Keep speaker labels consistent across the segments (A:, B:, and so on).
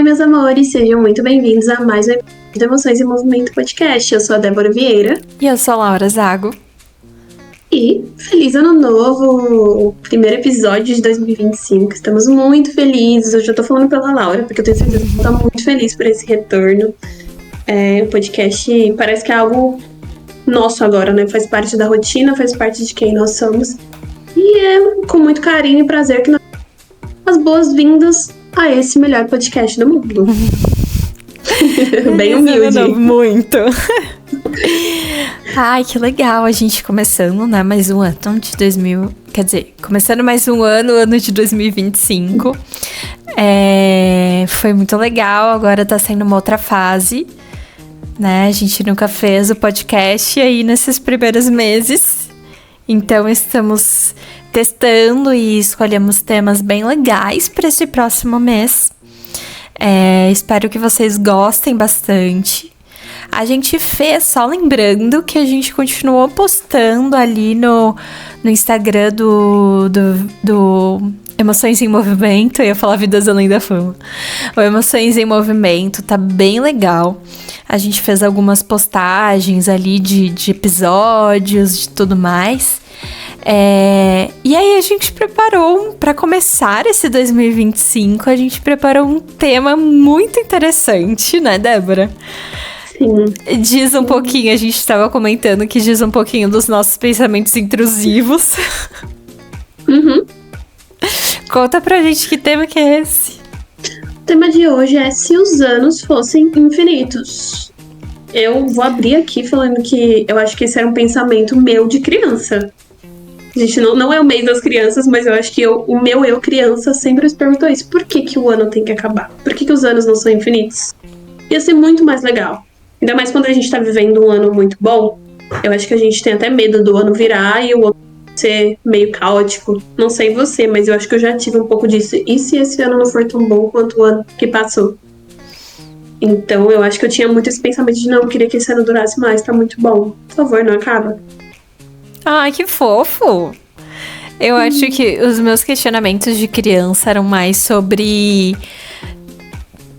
A: meus amores, sejam muito bem-vindos a mais um episódio do Emoções em Movimento Podcast. Eu sou a Débora Vieira.
B: E eu sou a Laura Zago.
A: E feliz ano novo, o primeiro episódio de 2025. Estamos muito felizes. Eu já tô falando pela Laura, porque eu tenho certeza que ela tá muito feliz por esse retorno. O podcast parece que é algo nosso agora, né? Faz parte da rotina, faz parte de quem nós somos. E é com muito carinho e prazer que nós damos as boas-vindas a esse melhor podcast do mundo. Bem humilde.
B: Muito. Ai, que legal a gente começando, né? Mais um ano de 2000... Quer dizer, começando mais um ano de 2025. Foi muito legal, agora tá sendo uma outra fase, né? A gente nunca fez o podcast aí nesses primeiros meses. Então, estamos testando e escolhemos temas bem legais para esse próximo mês. Espero que vocês gostem bastante. A gente fez, só lembrando que a gente continuou postando ali no Instagram do Emoções em Movimento. Eu ia falar Vidas Além da Fama. O Emoções em Movimento tá bem legal. A gente fez algumas postagens ali de episódios, de tudo mais. E aí a gente preparou, para começar esse 2025, a gente preparou um tema muito interessante, né, Débora?
A: Sim.
B: Diz um pouquinho, a gente estava comentando que diz um pouquinho dos nossos pensamentos intrusivos.
A: Uhum.
B: Conta pra gente que tema que é esse.
A: O tema de hoje é se os anos fossem infinitos. Eu vou abrir aqui falando que eu acho que esse era um pensamento meu de criança. A gente não é o mês das crianças, mas eu acho que o meu eu criança sempre se perguntou isso. Por que o ano tem que acabar? Por que os anos não são infinitos? Ia ser muito mais legal. Ainda mais quando a gente tá vivendo um ano muito bom. Eu acho que a gente tem até medo do ano virar e o outro ser meio caótico. Não sei você, mas eu acho que eu já tive um pouco disso. E se esse ano não for tão bom quanto o ano que passou? Então eu acho que eu tinha muito esse pensamento de não, eu queria que esse ano durasse mais, tá muito bom. Por favor, não acaba.
B: Ai, que fofo! Eu acho que os meus questionamentos de criança eram mais sobre...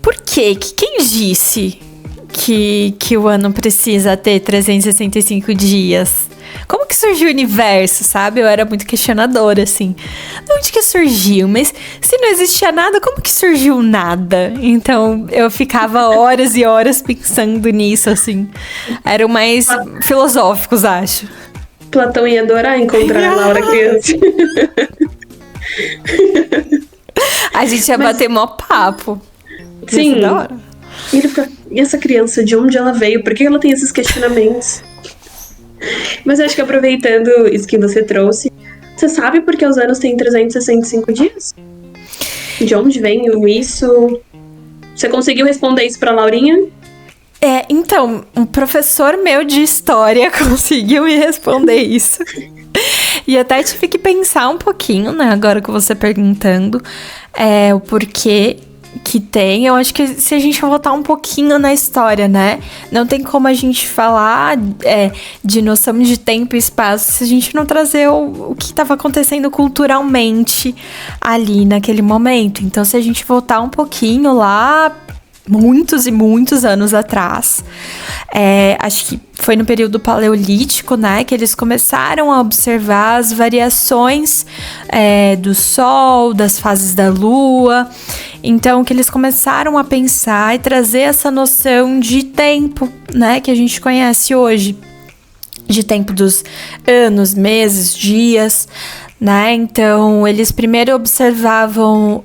B: Por quê? Quem disse que o ano precisa ter 365 dias? Como que surgiu o universo, sabe? Eu era muito questionadora, assim. De onde que surgiu? Mas se não existia nada, como que surgiu nada? Então, eu ficava horas e horas pensando nisso, assim. Eram mais filosóficos, acho.
A: Platão ia adorar encontrar a Laura criança.
B: A gente ia bater mó papo.
A: Sim. Da hora. E essa criança, de onde ela veio? Por que ela tem esses questionamentos? Mas eu acho que aproveitando isso que você trouxe, você sabe por que os anos têm 365 dias? De onde vem isso? Você conseguiu responder isso pra Laurinha?
B: Então, um professor meu de história conseguiu me responder isso. E até tive que pensar um pouquinho, né, agora que você perguntando, o porquê que tem. Eu acho que se a gente voltar um pouquinho na história, né, não tem como a gente falar de noção de tempo e espaço se a gente não trazer o que estava acontecendo culturalmente ali naquele momento. Então, se a gente voltar um pouquinho lá, muitos e muitos anos atrás, acho que foi no período paleolítico, né, que eles começaram a observar as variações do Sol, das fases da Lua. Então, que eles começaram a pensar e trazer essa noção de tempo, né, que a gente conhece hoje, de tempo dos anos, meses, dias, né? Então, eles primeiro observaram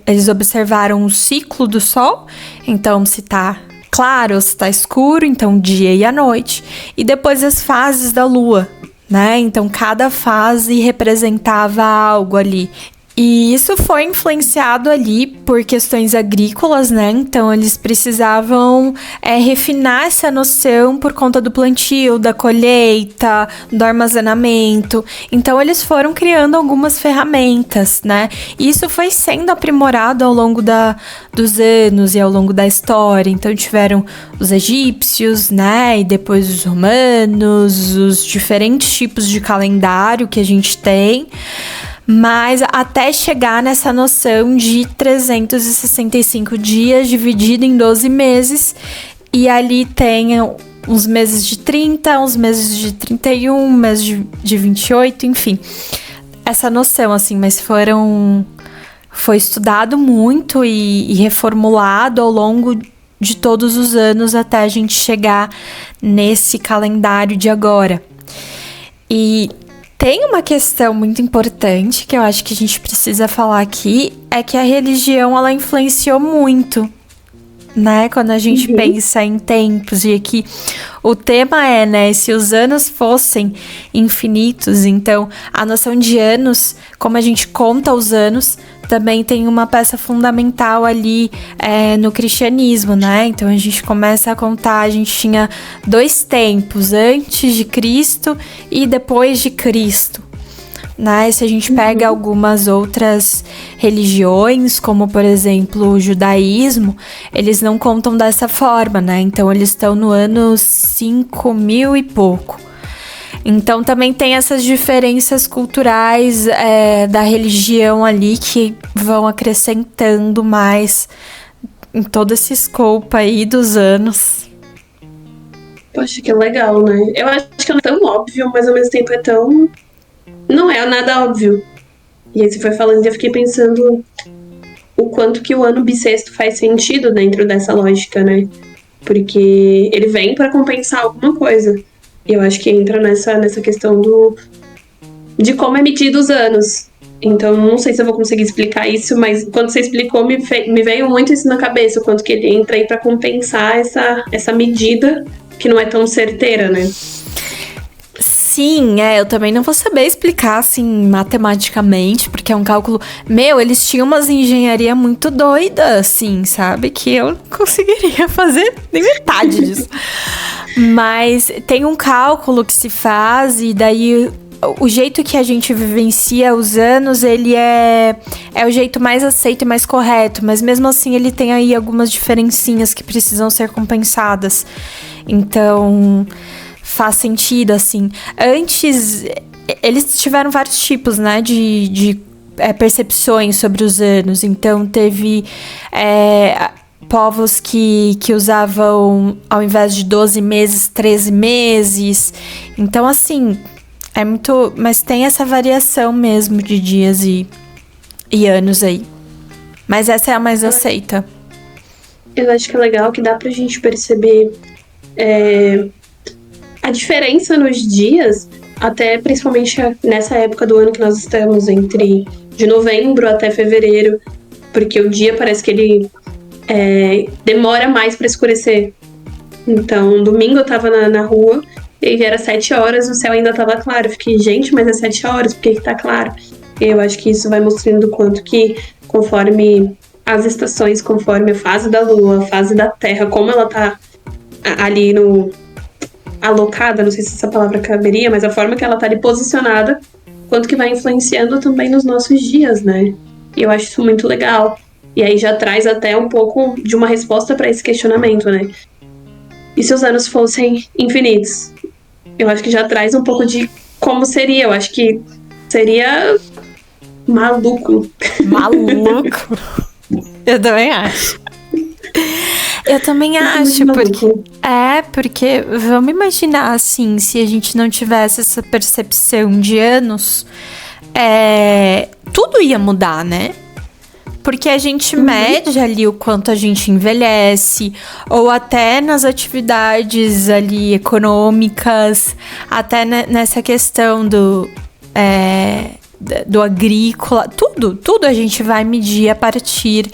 B: o ciclo do Sol, então se tá claro ou se tá escuro, então dia e a noite, e depois as fases da Lua, né? Então, cada fase representava algo ali. E isso foi influenciado ali por questões agrícolas, né? Então, eles precisavam refinar essa noção por conta do plantio, da colheita, do armazenamento. Então, eles foram criando algumas ferramentas, né? E isso foi sendo aprimorado ao longo dos anos e ao longo da história. Então, tiveram os egípcios, né? E depois os romanos, os diferentes tipos de calendário que a gente tem. Mas até chegar nessa noção de 365 dias dividido em 12 meses. E ali tem uns meses de 30, uns meses de 31, meses de 28, enfim. Essa noção, assim, mas foi estudado muito e reformulado ao longo de todos os anos até a gente chegar nesse calendário de agora. E tem uma questão muito importante que eu acho que a gente precisa falar aqui, é que a religião, ela influenciou muito, né? Quando a gente pensa em tempos, e aqui o tema é, né, se os anos fossem infinitos, então a noção de anos, como a gente conta os anos, também tem uma peça fundamental ali no cristianismo, né? Então a gente começa a contar, a gente tinha 2 tempos, antes de Cristo e depois de Cristo, né? Se a gente pega algumas outras religiões, como por exemplo o judaísmo, eles não contam dessa forma, né? Então eles estão no ano 5.000 e pouco. Então também tem essas diferenças culturais da religião ali que vão acrescentando mais em todo esse scope aí dos anos.
A: Poxa, que legal, né? Eu acho que não é tão óbvio, mas ao mesmo tempo é tão... Não é nada óbvio. E aí você foi falando e eu fiquei pensando o quanto que o ano bissexto faz sentido dentro dessa lógica, né? Porque ele vem para compensar alguma coisa. E eu acho que entra nessa questão de como é medido os anos. Então, não sei se eu vou conseguir explicar isso, mas quando você explicou, me veio muito isso na cabeça, o quanto que ele entra aí para compensar essa medida que não é tão certeira, né?
B: Sim, eu também não vou saber explicar, assim, matematicamente, porque é um cálculo... eles tinham umas engenharia muito doida, assim, sabe? Que eu não conseguiria fazer nem metade disso. Mas tem um cálculo que se faz e daí o jeito que a gente vivencia os anos, ele é o jeito mais aceito e mais correto. Mas mesmo assim ele tem aí algumas diferencinhas que precisam ser compensadas. Então faz sentido, assim. Antes, eles tiveram vários tipos, né, de percepções sobre os anos. Então teve... povos que usavam, ao invés de 12 meses, 13 meses. Então, assim, é muito... Mas tem essa variação mesmo de dias e anos aí. Mas essa é a mais aceita.
A: Eu acho que é legal que dá pra gente perceber a diferença nos dias, até principalmente nessa época do ano que nós estamos, de novembro até fevereiro, porque o dia parece que ele... demora mais pra escurecer. Então, domingo eu tava na rua e era 7 horas, o céu ainda tava claro. Eu fiquei, gente, mas é 7 horas, por que tá claro? E eu acho que isso vai mostrando o quanto que, conforme as estações, conforme a fase da lua, a fase da terra, como ela tá ali alocada, não sei se essa palavra caberia, mas a forma que ela tá ali posicionada, quanto que vai influenciando também nos nossos dias, né? E eu acho isso muito legal. E aí já traz até um pouco de uma resposta para esse questionamento, né? E se os anos fossem infinitos? Eu acho que já traz um pouco de como seria. Eu acho que seria maluco.
B: Maluco? Eu também acho. Eu também acho, porque vamos imaginar assim, se a gente não tivesse essa percepção de anos, tudo ia mudar, né? Porque a gente mede ali o quanto a gente envelhece, ou até nas atividades ali econômicas, até nessa questão do agrícola, tudo a gente vai medir a partir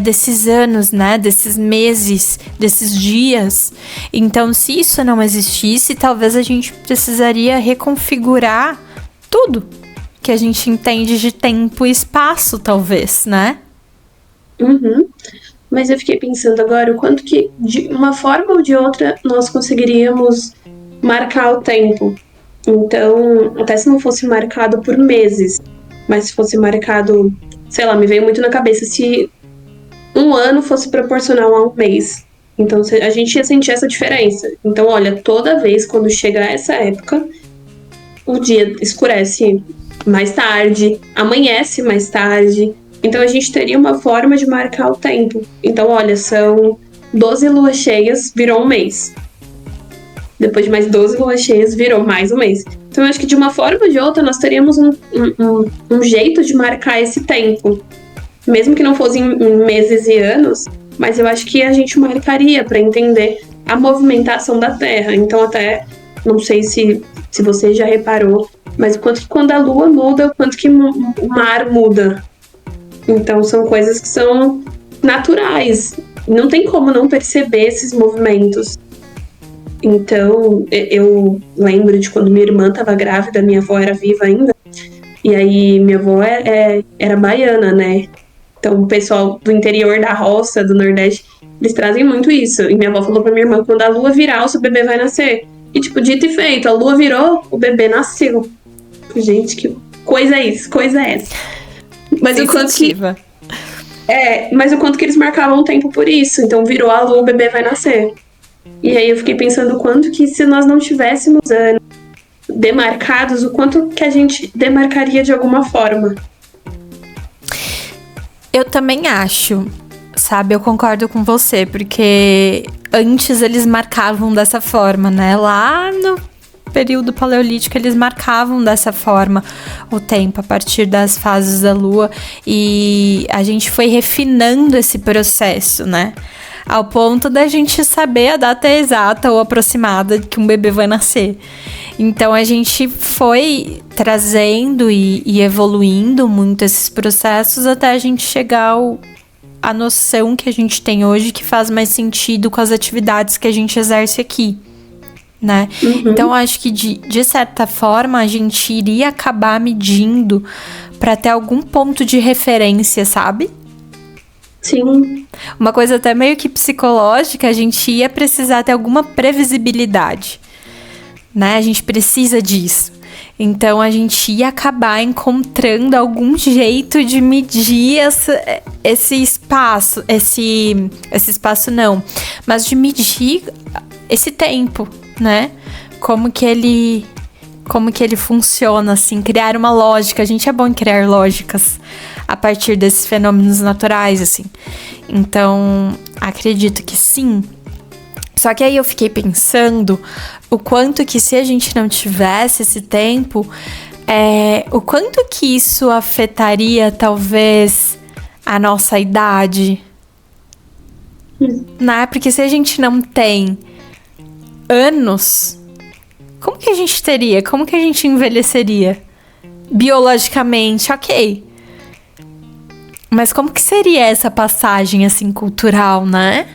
B: desses anos, né? Desses meses, desses dias. Então, se isso não existisse, talvez a gente precisaria reconfigurar tudo que a gente entende de tempo e espaço, talvez, né?
A: Mas eu fiquei pensando agora o quanto que, de uma forma ou de outra, nós conseguiríamos marcar o tempo. Então, até se não fosse marcado por meses, mas se fosse marcado, sei lá, me veio muito na cabeça, se um ano fosse proporcional a um mês. Então, a gente ia sentir essa diferença. Então, olha, toda vez quando chega essa época, o dia escurece mais tarde, amanhece mais tarde. Então a gente teria uma forma de marcar o tempo. Então, olha, são 12 luas cheias, virou um mês. Depois de mais 12 luas cheias, virou mais um mês. Então eu acho que de uma forma ou de outra nós teríamos um jeito de marcar esse tempo. Mesmo que não fosse em meses e anos, mas eu acho que a gente marcaria para entender a movimentação da Terra. Então até, não sei se você já reparou, mas o quanto que quando a Lua muda, o quanto que o mar muda. Então são coisas que são naturais. Não tem como não perceber esses movimentos. Então, eu lembro de quando minha irmã estava grávida, minha avó era viva ainda. E aí, minha avó era baiana, né? Então, o pessoal do interior da roça, do Nordeste, eles trazem muito isso. E minha avó falou pra minha irmã, quando a lua virar, o seu bebê vai nascer. E, tipo, dito e feito, a lua virou, o bebê nasceu. Gente, que coisa é isso? Coisa é essa? Mas o quanto que... mas o quanto que eles marcavam o tempo por isso. Então, virou a lua, o bebê vai nascer. E aí eu fiquei pensando o quanto que se nós não tivéssemos anos demarcados, o quanto que a gente demarcaria de alguma forma.
B: Eu também acho, sabe? Eu concordo com você, porque antes eles marcavam dessa forma, né? Lá no período paleolítico eles marcavam dessa forma o tempo a partir das fases da lua e a gente foi refinando esse processo, né? Ao ponto da gente saber a data exata ou aproximada que um bebê vai nascer. Então a gente foi trazendo e evoluindo muito esses processos até a gente chegar à noção que a gente tem hoje que faz mais sentido com as atividades que a gente exerce aqui, né? Uhum. Então eu acho que de certa forma a gente iria acabar medindo para ter algum ponto de referência, sabe?
A: Sim.
B: Uma coisa até meio que psicológica, a gente ia precisar ter alguma previsibilidade, né? A gente precisa disso. Então, a gente ia acabar encontrando algum jeito de medir esse espaço. Esse espaço não, mas de medir esse tempo, né? Como que ele funciona, assim, criar uma lógica. A gente é bom em criar lógicas a partir desses fenômenos naturais, assim. Então, acredito que sim. Só que aí eu fiquei pensando o quanto que se a gente não tivesse esse tempo, o quanto que isso afetaria, talvez, a nossa idade. Né? Porque se a gente não tem anos, como que a gente teria? Como que a gente envelheceria? Biologicamente, ok. Mas como que seria essa passagem, assim, cultural, né?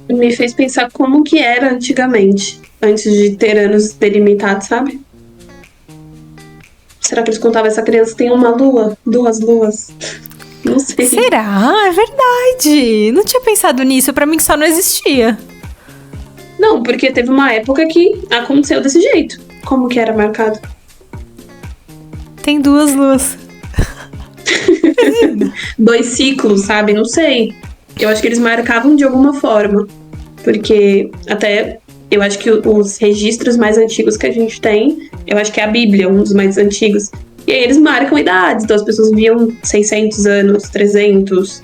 A: Me fez pensar como que era antigamente, antes de ter anos delimitados, sabe? Será que eles contavam essa criança tem uma lua? 2 luas? Não sei.
B: Será? É verdade. Não tinha pensado nisso. Pra mim só não existia.
A: Não, porque teve uma época que aconteceu desse jeito. Como que era marcado?
B: Tem 2 luas.
A: 2 ciclos, sabe? Não sei. Eu acho que eles marcavam de alguma forma. Porque até eu acho que os registros mais antigos que a gente tem, eu acho que é a Bíblia, um dos mais antigos. E aí eles marcam idades. Então as pessoas viviam 600 anos, 300.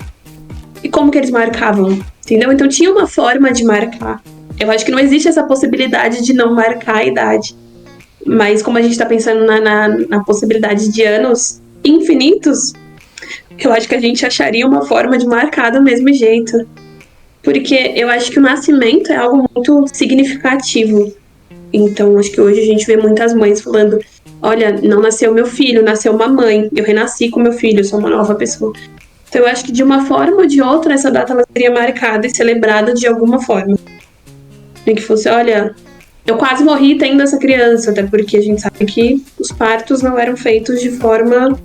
A: E como que eles marcavam? Entendeu? Então tinha uma forma de marcar. Eu acho que não existe essa possibilidade de não marcar a idade. Mas como a gente tá pensando na possibilidade de anos infinitos, eu acho que a gente acharia uma forma de marcar do mesmo jeito. Porque eu acho que o nascimento é algo muito significativo. Então, acho que hoje a gente vê muitas mães falando: olha, não nasceu meu filho, nasceu uma mãe. Eu renasci com meu filho, eu sou uma nova pessoa. Então, eu acho que de uma forma ou de outra, essa data ela seria marcada e celebrada de alguma forma. Nem que fosse, olha, eu quase morri tendo essa criança, até porque a gente sabe que os partos não eram feitos de forma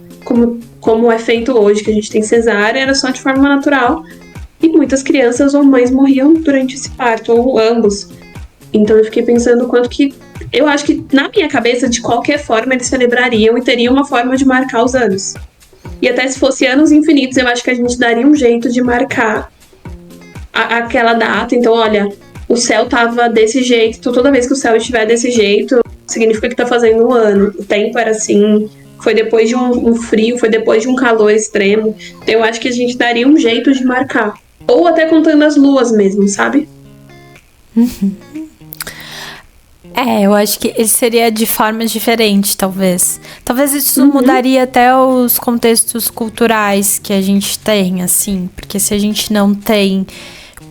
A: como é feito hoje, que a gente tem cesárea, era só de forma natural. E muitas crianças ou mães morriam durante esse parto, ou ambos. Então eu fiquei pensando o quanto que... Eu acho que na minha cabeça, de qualquer forma, eles celebrariam e teriam uma forma de marcar os anos. E até se fosse anos infinitos, eu acho que a gente daria um jeito de marcar aquela data. Então, olha, o céu tava desse jeito, então toda vez que o céu estiver desse jeito, significa que tá fazendo um ano. O tempo era assim, foi depois de um frio, foi depois de um calor extremo. Então eu acho que a gente daria um jeito de marcar. Ou até contando as luas mesmo, sabe?
B: Eu acho que ele seria de forma diferente, talvez. Talvez isso mudaria até os contextos culturais que a gente tem, assim. Porque se a gente não tem,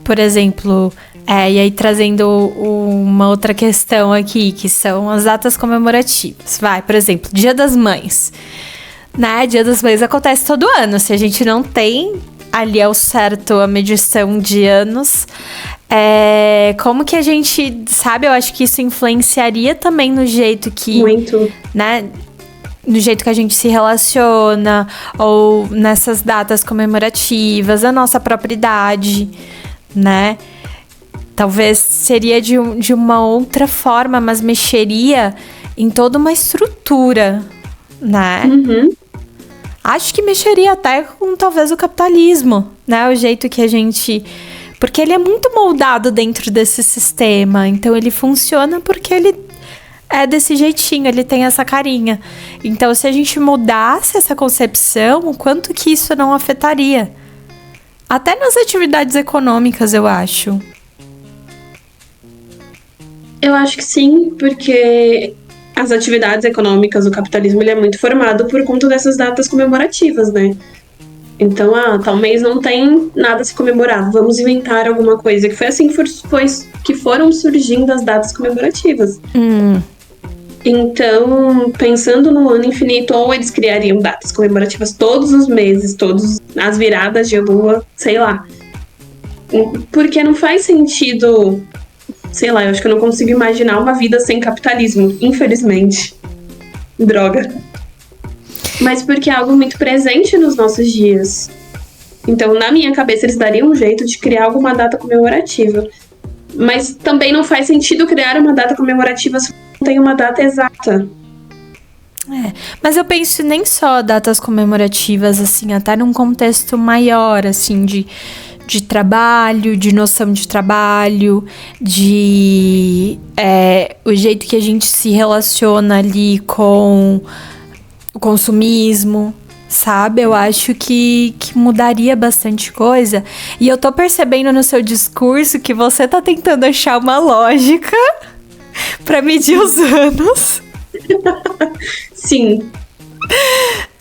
B: por exemplo... e aí trazendo uma outra questão aqui, que são as datas comemorativas. Por exemplo, Dia das Mães. Né? Dia das Mães acontece todo ano. Se a gente não tem ali ao certo a medição de anos... como que a gente, sabe, eu acho que isso influenciaria também no jeito que...
A: Muito.
B: Né, no jeito que a gente se relaciona, ou nessas datas comemorativas, a nossa própria idade, né? Talvez seria de uma outra forma, mas mexeria em toda uma estrutura, né? Acho que mexeria até com, talvez, o capitalismo, né? O jeito que a gente... Porque ele é muito moldado dentro desse sistema. Então, ele funciona porque ele é desse jeitinho, ele tem essa carinha. Então, se a gente mudasse essa concepção, o quanto que isso não afetaria? Até nas atividades econômicas, eu acho.
A: Eu acho que sim, porque as atividades econômicas, o capitalismo, ele é muito formado por conta dessas datas comemorativas, né? Então, tal mês não tem nada a se comemorar, vamos inventar alguma coisa. Que foi assim que foram surgindo as datas comemorativas. Então, pensando no ano infinito, ou eles criariam datas comemorativas todos os meses, todas as viradas de lua, sei lá. Porque não faz sentido, sei lá, eu acho que eu não consigo imaginar uma vida sem capitalismo, infelizmente. Droga. Mas porque é algo muito presente nos nossos dias. Então, na minha cabeça, eles dariam um jeito de criar alguma data comemorativa. Mas também não faz sentido criar uma data comemorativa se não tem uma data exata.
B: Mas eu penso nem só datas comemorativas, assim, até num contexto maior, assim, de trabalho, de noção de trabalho, de o jeito que a gente se relaciona ali com o consumismo, sabe? Eu acho que mudaria bastante coisa. E eu tô percebendo no seu discurso que você tá tentando achar uma lógica pra medir os anos.
A: Sim.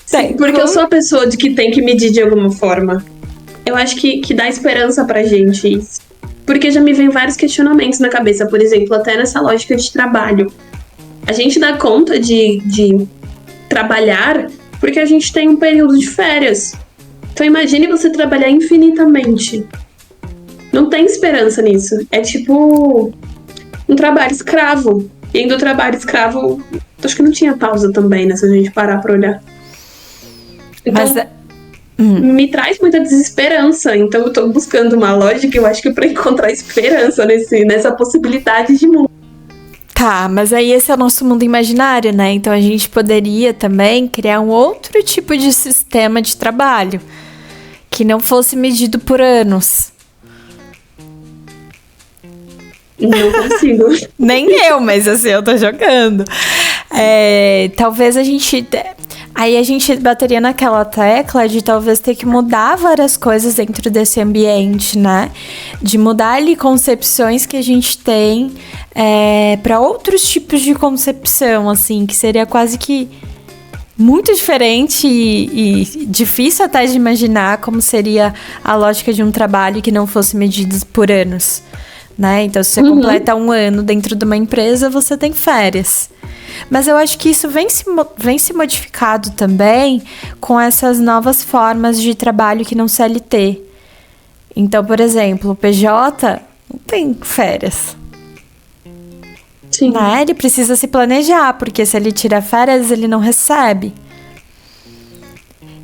A: Sim, porque eu sou a pessoa de que tem que medir de alguma forma. Eu acho que dá esperança pra gente isso. Porque já me vem vários questionamentos na cabeça, por exemplo, até nessa lógica de trabalho. A gente dá conta de trabalhar porque a gente tem um período de férias. Então imagine você trabalhar infinitamente. Não tem esperança nisso. É tipo um trabalho escravo. E do trabalho escravo, acho que não tinha pausa também, né? Se a gente parar pra olhar. Então, me traz muita desesperança. Então eu tô buscando uma lógica, eu acho que pra encontrar esperança nessa possibilidade de mundo.
B: Tá, mas aí esse é o nosso mundo imaginário, né? Então a gente poderia também criar um outro tipo de sistema de trabalho que não fosse medido por anos.
A: Não consigo.
B: Nem eu, mas assim, eu tô jogando. Talvez a gente... Aí a gente bateria naquela tecla de talvez ter que mudar várias coisas dentro desse ambiente, né? De mudar ali concepções que a gente tem para outros tipos de concepção, assim, que seria quase que muito diferente e difícil até de imaginar como seria a lógica de um trabalho que não fosse medido por anos, né? Então, se você completa um ano dentro de uma empresa, você tem férias. Mas eu acho que isso vem se modificado também com essas novas formas de trabalho que não CLT. Então, por exemplo, o PJ não tem férias.
A: Sim.
B: Né? Ele precisa se planejar, porque se ele tira férias, ele não recebe.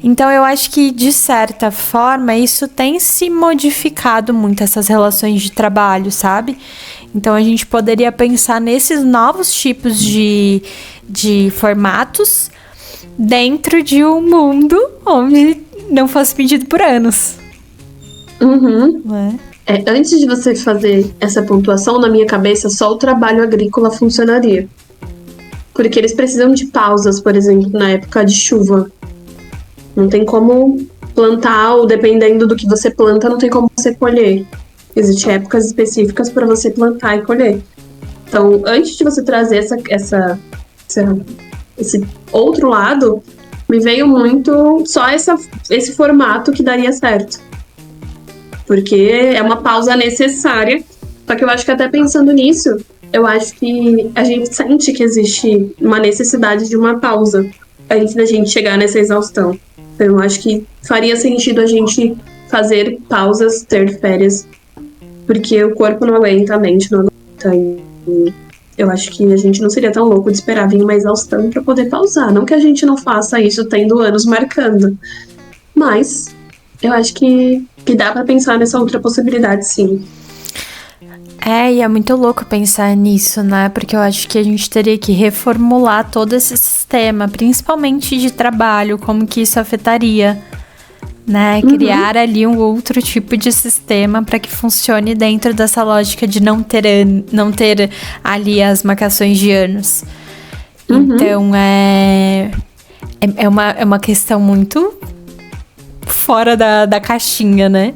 B: Então, eu acho que, de certa forma, isso tem se modificado muito, essas relações de trabalho, sabe? Então, a gente poderia pensar nesses novos tipos de formatos dentro de um mundo onde não fosse medido por anos.
A: Né? Antes de você fazer essa pontuação, na minha cabeça, só o trabalho agrícola funcionaria. Porque eles precisam de pausas, por exemplo, na época de chuva. Não tem como plantar, ou dependendo do que você planta, não tem como você colher. Existem épocas específicas para você plantar e colher. Então, antes de você trazer esse outro lado, me veio muito só esse formato que daria certo. Porque é uma pausa necessária. Só que eu acho que até pensando nisso, eu acho que a gente sente que existe uma necessidade de uma pausa antes da gente chegar nessa exaustão. Então, eu acho que faria sentido a gente fazer pausas, ter férias, porque o corpo não aguenta, a mente não aguenta. E eu acho que a gente não seria tão louco de esperar vir uma exaustão para poder pausar. Não que a gente não faça isso tendo anos marcando, mas eu acho que dá para pensar nessa outra possibilidade, sim.
B: E é muito louco pensar nisso, né? Porque eu acho que a gente teria que reformular todo esse sistema, principalmente de trabalho, como que isso afetaria, né? Criar ali um outro tipo de sistema para que funcione dentro dessa lógica de não ter ali as marcações de anos. Então, é uma questão muito fora da caixinha, né?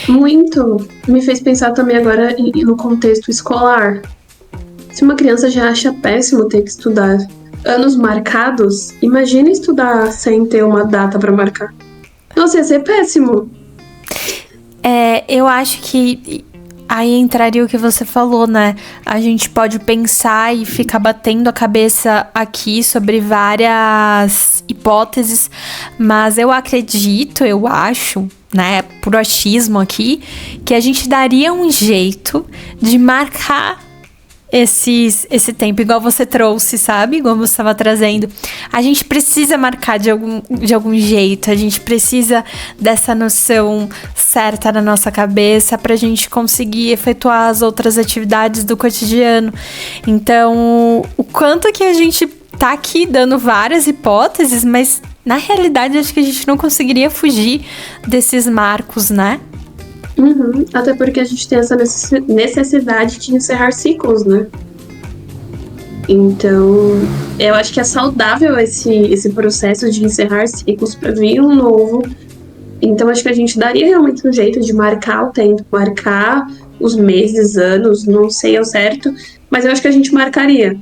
A: Muito. Me fez pensar também agora no contexto escolar. Se uma criança já acha péssimo ter que estudar anos marcados, imagina estudar sem ter uma data para marcar. Nossa, ia ser péssimo.
B: Eu acho que aí entraria o que você falou, né? A gente pode pensar e ficar batendo a cabeça aqui sobre várias hipóteses, mas eu acho, né, por achismo aqui, que a gente daria um jeito de marcar esse tempo, igual você trouxe, sabe? Igual você estava trazendo. A gente precisa marcar de algum jeito, a gente precisa dessa noção certa na nossa cabeça pra gente conseguir efetuar as outras atividades do cotidiano. Então, o quanto que a gente tá aqui dando várias hipóteses, mas na realidade acho que a gente não conseguiria fugir desses marcos, né?
A: Até porque a gente tem essa necessidade de encerrar ciclos, né? Então, eu acho que é saudável esse processo de encerrar ciclos para vir um novo. Então, acho que a gente daria realmente um jeito de marcar o tempo, marcar os meses, anos, não sei ao certo, mas eu acho que a gente marcaria.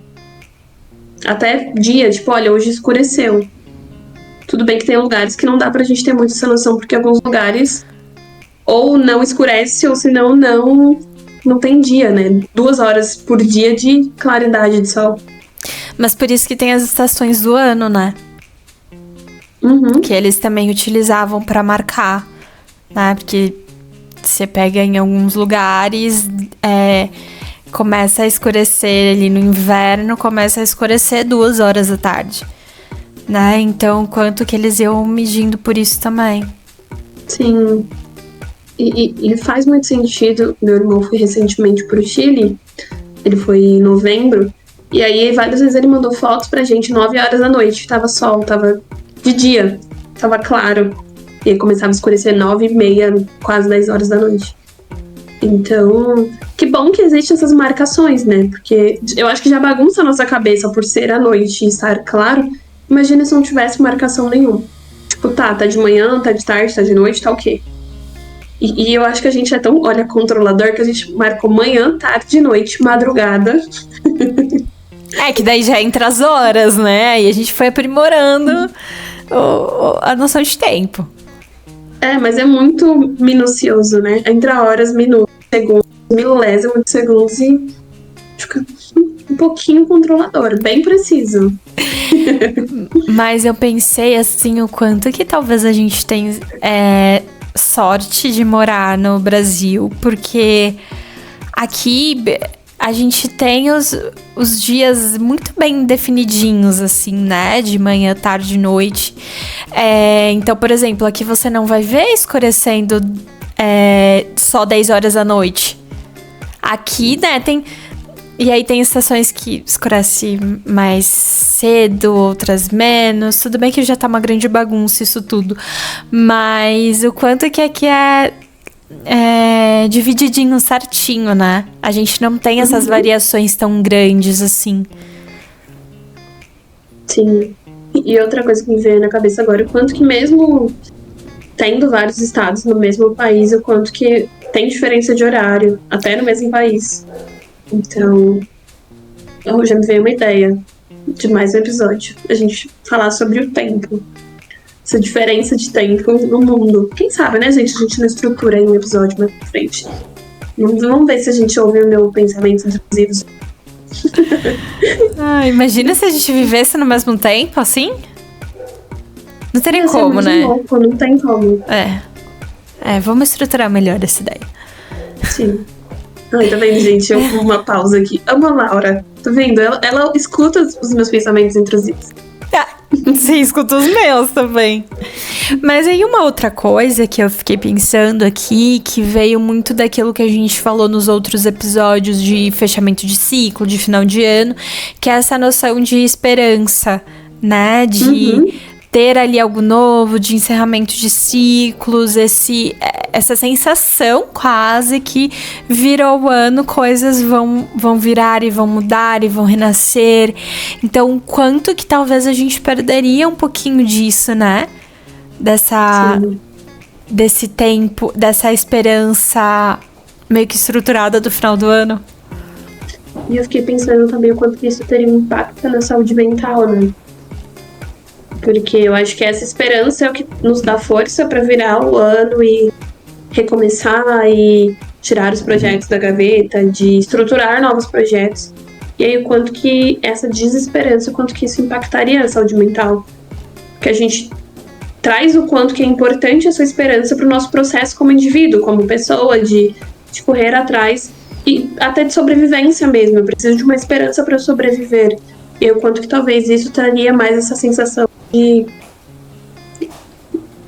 A: Até dia, tipo, olha, hoje escureceu. Tudo bem que tem lugares que não dá pra gente ter muito essa noção, porque alguns lugares ou não escurece, ou senão não tem dia, né? 2 horas por dia de claridade de sol.
B: Mas por isso que tem as estações do ano, né? Que eles também utilizavam pra marcar, né? Porque você pega em alguns lugares, começa a escurecer ali no inverno, começa a escurecer 2 horas da tarde, né? Então, quanto que eles iam medindo por isso também.
A: Sim. E faz muito sentido. Meu irmão foi recentemente pro Chile, ele foi em novembro, e aí várias vezes ele mandou fotos pra gente 9 horas da noite, tava sol, tava de dia, tava claro, e aí começava a escurecer 9h30, quase 10 horas da noite. Então, que bom que existem essas marcações, né? Porque eu acho que já bagunça a nossa cabeça por ser à noite e estar claro. Imagina se não tivesse marcação nenhuma. Tipo, tá de manhã, tá de tarde, tá de noite, tá o quê? E eu acho que a gente é tão, controlador, que a gente marcou manhã, tarde, noite, madrugada.
B: Que daí já entra as horas, né? E a gente foi aprimorando a noção de tempo.
A: Mas é muito minucioso, né? Entra horas, minutos, segundos, milésimos de segundos e fica um pouquinho controlador, bem preciso.
B: Mas eu pensei, assim, o quanto que talvez a gente tem sorte de morar no Brasil, porque aqui a gente tem os dias muito bem definidinhos, assim, né? De manhã, tarde, noite. Então, por exemplo, aqui você não vai ver escurecendo só 10 horas da noite. Aqui, né, e aí tem estações que escurece mais cedo, outras menos. Tudo bem que já tá uma grande bagunça isso tudo. Mas o quanto que aqui é divididinho certinho, né? A gente não tem essas variações tão grandes assim.
A: Sim. E outra coisa que me veio na cabeça agora, o quanto que mesmo tendo vários estados no mesmo país, o quanto que tem diferença de horário, até no mesmo país. Então, já me veio uma ideia de mais um episódio. A gente falar sobre o tempo. Essa diferença de tempo no mundo. Quem sabe, né, gente? A gente não estrutura em um episódio mais pra frente. Vamos ver se a gente ouve o meu pensamento intrusivo.
B: Imagina se a gente vivesse no mesmo tempo, assim? Não teria como, né?
A: Louco, não tem como.
B: Vamos estruturar melhor essa ideia.
A: Sim. Ai, tá vendo, gente? Eu vou uma pausa aqui. Amo a Laura. Tá vendo? Ela escuta os meus pensamentos intrusivos.
B: Você escuta os meus também. Mas aí uma outra coisa que eu fiquei pensando aqui, que veio muito daquilo que a gente falou nos outros episódios de fechamento de ciclo, de final de ano, que é essa noção de esperança, né? De ter ali algo novo, de encerramento de ciclos, essa sensação quase que virou o ano, coisas vão virar e vão mudar e vão renascer. Então, quanto que talvez a gente perderia um pouquinho disso, né? Desse tempo, dessa esperança meio que estruturada do final do ano.
A: E eu fiquei pensando também o quanto que isso teria um impacto na saúde mental, né? Porque eu acho que essa esperança é o que nos dá força para virar o ano e recomeçar e tirar os projetos da gaveta, de estruturar novos projetos. E aí o quanto que essa desesperança, o quanto que isso impactaria a saúde mental. Que a gente traz o quanto que é importante essa esperança para o nosso processo como indivíduo, como pessoa, de correr atrás e até de sobrevivência mesmo. Eu preciso de uma esperança para sobreviver. E o quanto que talvez isso traria mais essa sensação de,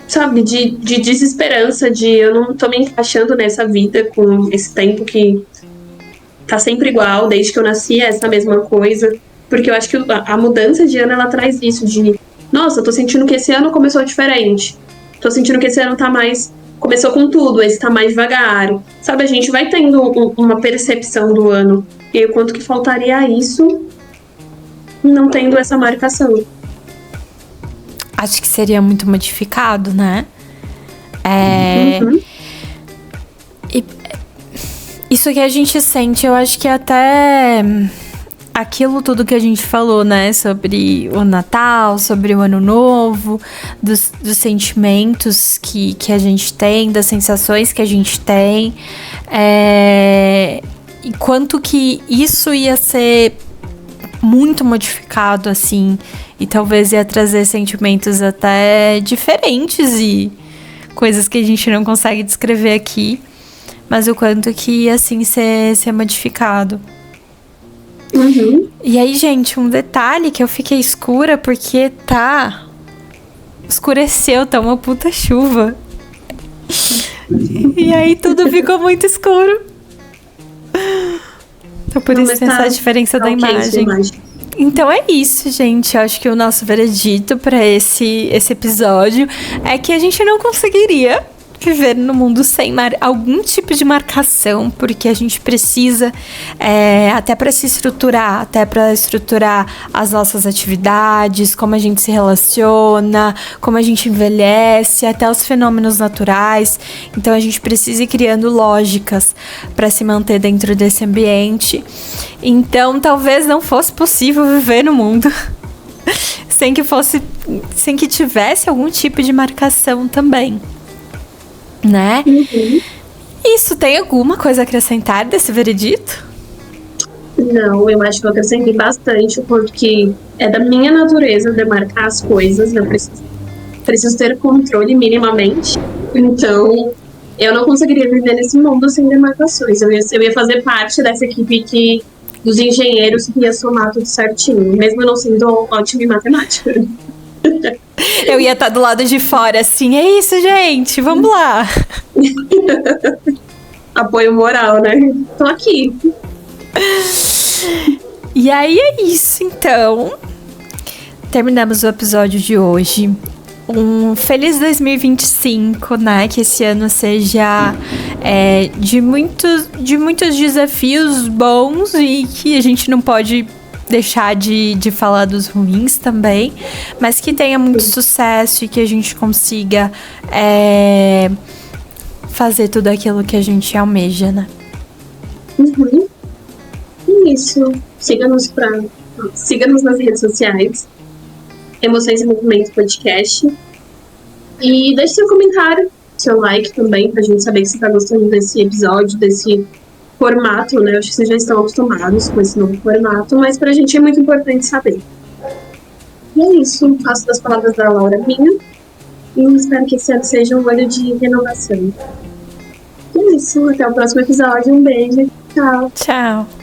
A: sabe, de desesperança, de eu não tô me encaixando nessa vida com esse tempo que tá sempre igual, desde que eu nasci é essa mesma coisa. Porque eu acho que a mudança de ano, ela traz isso de, nossa, tô sentindo que esse ano começou diferente. Tô sentindo que esse ano tá mais, começou com tudo, esse tá mais devagar. Sabe, a gente vai tendo uma percepção do ano. E o quanto que faltaria isso não tendo essa marcação.
B: Acho que seria muito modificado, né? E isso que a gente sente, eu acho que até aquilo tudo que a gente falou, né? Sobre o Natal, sobre o Ano Novo, dos sentimentos que a gente tem, das sensações que a gente tem. E quanto que isso ia ser muito modificado, assim, e talvez ia trazer sentimentos até diferentes e coisas que a gente não consegue descrever aqui, mas o quanto que ia, assim, ser modificado. E aí, gente, um detalhe que eu fiquei escura porque escureceu, tá uma puta chuva. E aí tudo ficou muito escuro. Então, por isso tem essa diferença da imagem. Então é isso, gente. Eu acho que o nosso veredito para esse episódio é que a gente não conseguiria viver no mundo sem algum tipo de marcação, porque a gente precisa, até para se estruturar, até para estruturar as nossas atividades, como a gente se relaciona, como a gente envelhece, até os fenômenos naturais. Então a gente precisa ir criando lógicas para se manter dentro desse ambiente. Então talvez não fosse possível viver no mundo sem que tivesse algum tipo de marcação também, né? Isso, tem alguma coisa a acrescentar desse veredito?
A: Não, eu acho que eu acrescentei bastante, porque é da minha natureza demarcar as coisas, eu preciso ter controle minimamente, então eu não conseguiria viver nesse mundo sem demarcações. Eu ia fazer parte dessa equipe dos engenheiros que ia somar tudo certinho, mesmo eu não sendo ótima em matemática.
B: Eu ia estar do lado de fora, assim, é isso, gente, vamos lá.
A: Apoio moral, né? Tô aqui.
B: E aí é isso, então. Terminamos o episódio de hoje. Um feliz 2025, né? Que esse ano seja de muitos desafios bons e que a gente não pode deixar de falar dos ruins também, mas que tenha muito sucesso e que a gente consiga fazer tudo aquilo que a gente almeja, né?
A: Uhum. Isso. Siga-nos nas redes sociais. Emoções em Movimento Podcast. E deixe seu comentário, seu like também, pra gente saber que você tá gostando desse episódio, desse formato, né? Eu acho que vocês já estão acostumados com esse novo formato, mas pra gente é muito importante saber. E é isso. Passo das palavras da Laura minha. E espero que esse ano seja um ano de renovação. E é isso. Até o próximo episódio. Um beijo. Tchau.
B: Tchau.